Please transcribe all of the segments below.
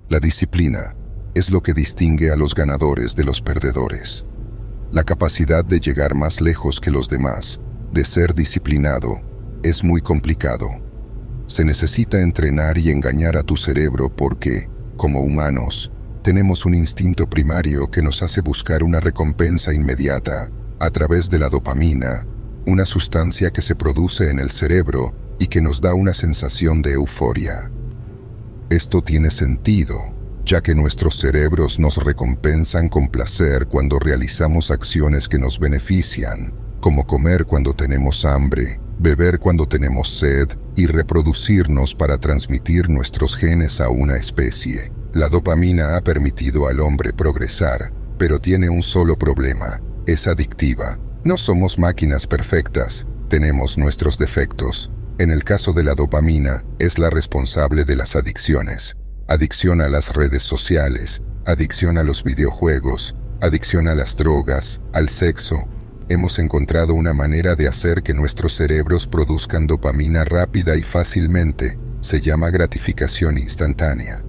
La disciplina es lo que distingue a los ganadores de los perdedores. La capacidad de llegar más lejos que los demás, de ser disciplinado, es muy complicado. Se necesita entrenar y engañar a tu cerebro porque, como humanos, tenemos un instinto primario que nos hace buscar una recompensa inmediata a través de la dopamina, una sustancia que se produce en el cerebro y que nos da una sensación de euforia. Esto tiene sentido, ya que nuestros cerebros nos recompensan con placer cuando realizamos acciones que nos benefician, como comer cuando tenemos hambre, beber cuando tenemos sed y reproducirnos para transmitir nuestros genes a una especie. La dopamina ha permitido al hombre progresar, pero tiene un solo problema: es adictiva. No somos máquinas perfectas, tenemos nuestros defectos. En el caso de la dopamina, es la responsable de las adicciones. Adicción a las redes sociales, adicción a los videojuegos, adicción a las drogas, al sexo. Hemos encontrado una manera de hacer que nuestros cerebros produzcan dopamina rápida y fácilmente. Se llama gratificación instantánea.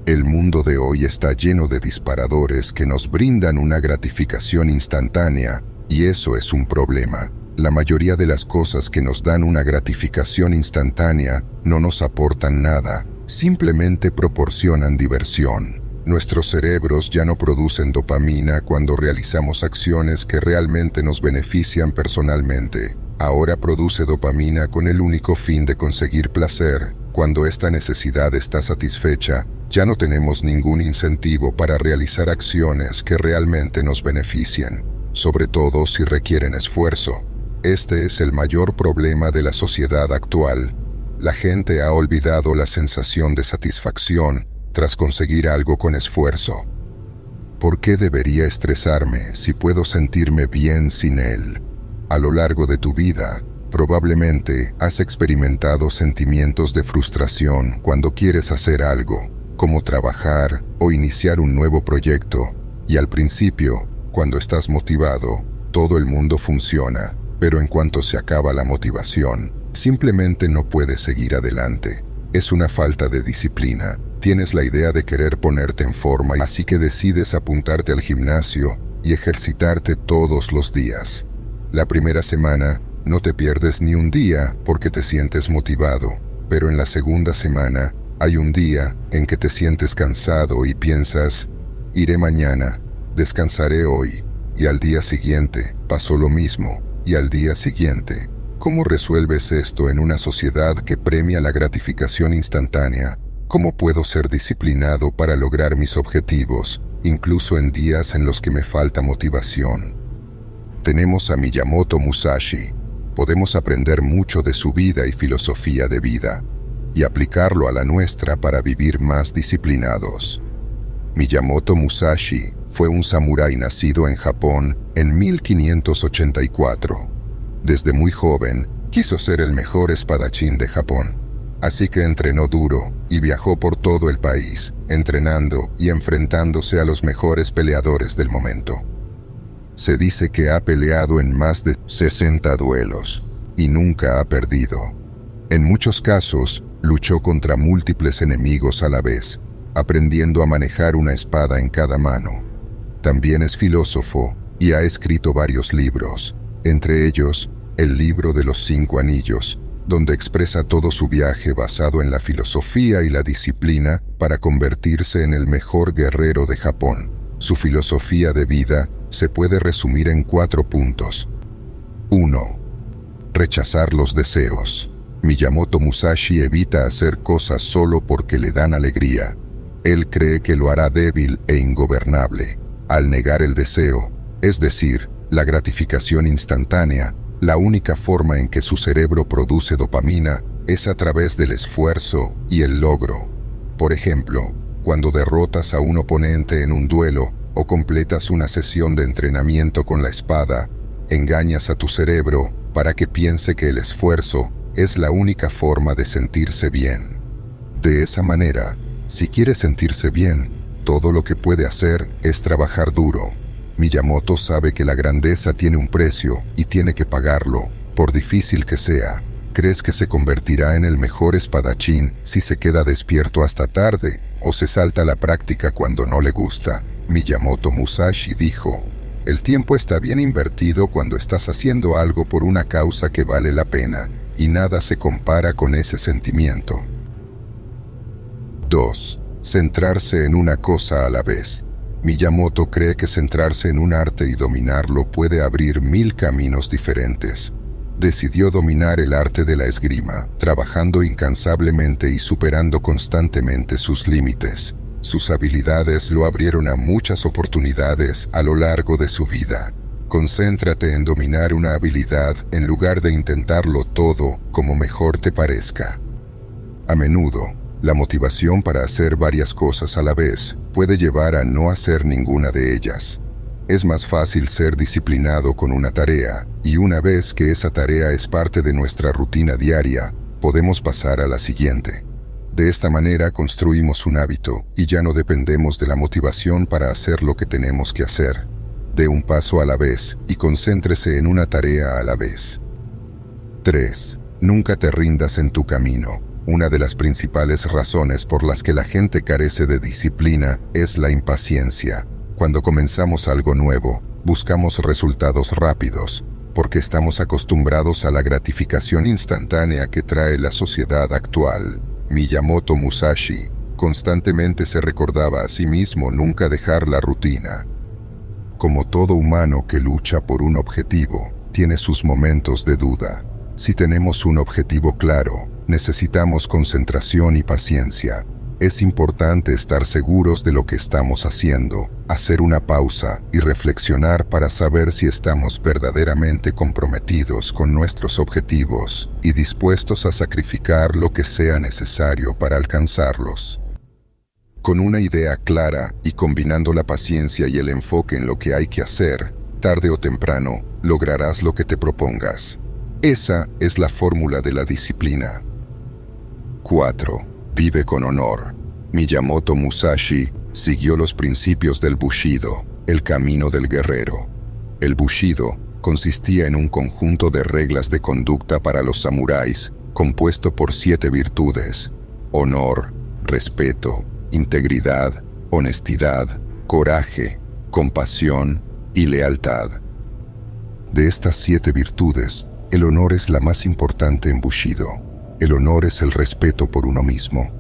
El mundo de hoy está lleno de disparadores que nos brindan una gratificación instantánea, y eso es un problema. La mayoría de las cosas que nos dan una gratificación instantánea no nos aportan nada, simplemente proporcionan diversión. Nuestros cerebros ya no producen dopamina cuando realizamos acciones que realmente nos benefician personalmente. Ahora produce dopamina con el único fin de conseguir placer. Cuando esta necesidad está satisfecha, ya no tenemos ningún incentivo para realizar acciones que realmente nos beneficien, sobre todo si requieren esfuerzo. Este es el mayor problema de la sociedad actual. La gente ha olvidado la sensación de satisfacción tras conseguir algo con esfuerzo. ¿Por qué debería estresarme si puedo sentirme bien sin él? A lo largo de tu vida, probablemente has experimentado sentimientos de frustración cuando quieres hacer algo, como trabajar o iniciar un nuevo proyecto, y al principio, cuando estás motivado, todo el mundo funciona, pero en cuanto se acaba la motivación, simplemente no puedes seguir adelante. Es una falta de disciplina. Tienes la idea de querer ponerte en forma, así que decides apuntarte al gimnasio y ejercitarte todos los días. La primera semana no te pierdes ni un día porque te sientes motivado, pero en la segunda semana hay un día en que te sientes cansado y piensas: iré mañana, descansaré hoy, y al día siguiente pasó lo mismo, y al día siguiente. ¿Cómo resuelves esto en una sociedad que premia la gratificación instantánea? ¿Cómo puedo ser disciplinado para lograr mis objetivos, incluso en días en los que me falta motivación? Tenemos a Miyamoto Musashi. Podemos aprender mucho de su vida y filosofía de vida, y aplicarlo a la nuestra para vivir más disciplinados. Miyamoto Musashi fue un samurái nacido en Japón en 1584. Desde muy joven, quiso ser el mejor espadachín de Japón. Así que entrenó duro y viajó por todo el país, entrenando y enfrentándose a los mejores peleadores del momento. Se dice que ha peleado en más de 60 duelos y nunca ha perdido. En muchos casos, luchó contra múltiples enemigos a la vez, aprendiendo a manejar una espada en cada mano. También es filósofo y ha escrito varios libros, entre ellos el libro de los 5 anillos, donde expresa todo su viaje basado en la filosofía y la disciplina para convertirse en el mejor guerrero de Japón. Su filosofía de vida se puede resumir en 4 puntos. 1. Rechazar los deseos. Miyamoto Musashi evita hacer cosas solo porque le dan alegría. Él cree que lo hará débil e ingobernable. Al negar el deseo, es decir, la gratificación instantánea, la única forma en que su cerebro produce dopamina es a través del esfuerzo y el logro. Por ejemplo, cuando derrotas a un oponente en un duelo o completas una sesión de entrenamiento con la espada, engañas a tu cerebro para que piense que el esfuerzo es la única forma de sentirse bien. De esa manera, si quiere sentirse bien, todo lo que puede hacer es trabajar duro. Miyamoto sabe que la grandeza tiene un precio y tiene que pagarlo, por difícil que sea. ¿Crees que se convertirá en el mejor espadachín si se queda despierto hasta tarde, o se salta la práctica cuando no le gusta. Miyamoto Musashi dijo, el tiempo está bien invertido cuando estás haciendo algo por una causa que vale la pena, y nada se compara con ese sentimiento. 2. Centrarse en una cosa a la vez. Miyamoto cree que centrarse en un arte y dominarlo puede abrir 1000 caminos diferentes. Decidió dominar el arte de la esgrima, trabajando incansablemente y superando constantemente sus límites. Sus habilidades lo abrieron a muchas oportunidades a lo largo de su vida. Concéntrate en dominar una habilidad en lugar de intentarlo todo como mejor te parezca. A menudo, la motivación para hacer varias cosas a la vez puede llevar a no hacer ninguna de ellas. Es más fácil ser disciplinado con una tarea, y una vez que esa tarea es parte de nuestra rutina diaria, podemos pasar a la siguiente. De esta manera construimos un hábito y ya no dependemos de la motivación para hacer lo que tenemos que hacer. Dé un paso a la vez y concéntrese en una tarea a la vez. 3. Nunca te rindas en tu camino. Una de las principales razones por las que la gente carece de disciplina es la impaciencia. Cuando comenzamos algo nuevo, buscamos resultados rápidos, porque estamos acostumbrados a la gratificación instantánea que trae la sociedad actual. Miyamoto Musashi constantemente se recordaba a sí mismo nunca dejar la rutina. Como todo humano que lucha por un objetivo, tiene sus momentos de duda. Si tenemos un objetivo claro, necesitamos concentración y paciencia. Es importante estar seguros de lo que estamos haciendo, hacer una pausa y reflexionar para saber si estamos verdaderamente comprometidos con nuestros objetivos y dispuestos a sacrificar lo que sea necesario para alcanzarlos. Con una idea clara y combinando la paciencia y el enfoque en lo que hay que hacer, tarde o temprano, lograrás lo que te propongas. Esa es la fórmula de la disciplina. 4. Vive con honor. Miyamoto Musashi siguió los principios del Bushido, el camino del guerrero. El Bushido consistía en un conjunto de reglas de conducta para los samuráis, compuesto por 7 virtudes: honor, respeto, integridad, honestidad, coraje, compasión y lealtad. De estas 7 virtudes, el honor es la más importante en Bushido. El honor es el respeto por uno mismo.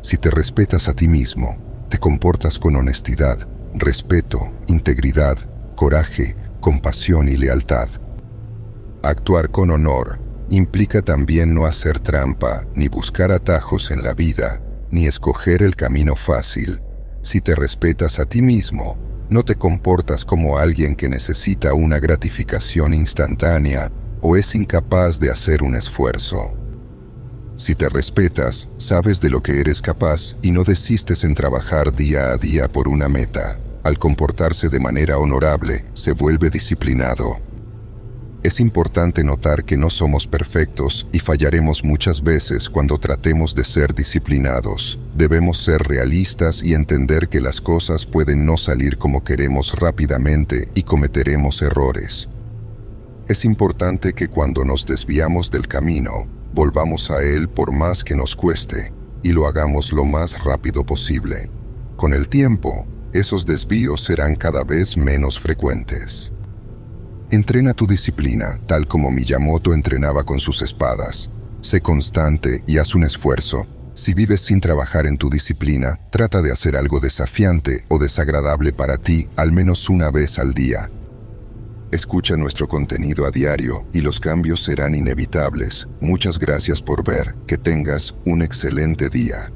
Si te respetas a ti mismo, te comportas con honestidad, respeto, integridad, coraje, compasión y lealtad. Actuar con honor implica también no hacer trampa, ni buscar atajos en la vida, ni escoger el camino fácil. Si te respetas a ti mismo, no te comportas como alguien que necesita una gratificación instantánea o es incapaz de hacer un esfuerzo. Si te respetas, sabes de lo que eres capaz y no desistes en trabajar día a día por una meta. Al comportarse de manera honorable, se vuelve disciplinado. Es importante notar que no somos perfectos y fallaremos muchas veces cuando tratemos de ser disciplinados. Debemos ser realistas y entender que las cosas pueden no salir como queremos rápidamente y cometeremos errores. Es importante que cuando nos desviamos del camino, volvamos a él por más que nos cueste, y lo hagamos lo más rápido posible. Con el tiempo, esos desvíos serán cada vez menos frecuentes. Entrena tu disciplina, tal como Miyamoto entrenaba con sus espadas. Sé constante y haz un esfuerzo. Si vives sin trabajar en tu disciplina, trata de hacer algo desafiante o desagradable para ti al menos una vez al día. Escucha nuestro contenido a diario y los cambios serán inevitables. Muchas gracias por ver. Que tengas un excelente día.